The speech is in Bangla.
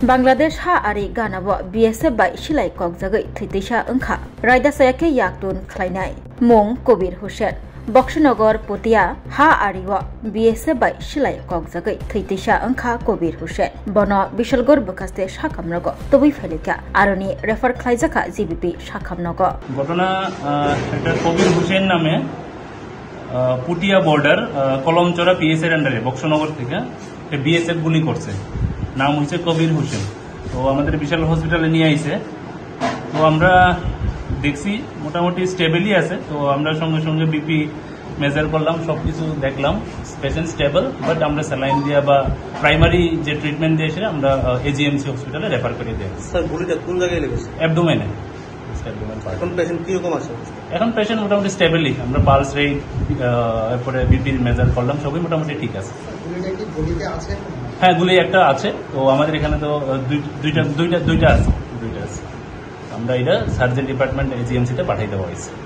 Bangladesh ha ari ganabo BSF bai silai kokjagai thitisa angkha raida sayake yaktun khlainai mung Kobir Hussain Bakshinagar Putia ha ariwa BSF bai silai kokjagai thitisa angkha Kobir Hussain bono Bishalgor bakaste sakamnago tobi felika aroni refer khlaijaka GBP sakamnago ঘটনা এটা কবির হোসেন নামে পুটিয়া বর্ডার কলমচড়া পিএস এর আন্ডারে বক্সনগর থেকে বিএসএফ গুলি করছে নাম হচ্ছে কবির হোসেন তো আমাদের বিশাল হসপিটালে নিয়ে আইছে তো আমরা দেখছি মোটামুটি স্টেবলই আছে তো আমরা সঙ্গে সঙ্গে বিপি মেজার করলাম সবকিছু দেখলাম পেশেন্ট স্টেবল বাট আমরা স্যালাইন দিয়া বা প্রাইমারি যে ট্রিটমেন্ট দিয়েছে আমরা এজিএমসি হসপিটালে রেফার করে দিয়েছি স্যার গুলিটা কোন জায়গায় লেগেছে অ্যাবডোমেনে এখন পেশেন্ট কিরকম আছে এখন পেশেন্ট মোটামুটি স্টেবলি আমরা পালস রেট এরপরে বিপির মেজার করলাম সবই মোটামুটি ঠিক আছে হ্যাঁ গুলি একটা আছে তো আমাদের এখানে তো দুইটা আছে আমরা এটা সার্জারি ডিপার্টমেন্ট এজিএমসিতে পাঠাইতে হয়েছে।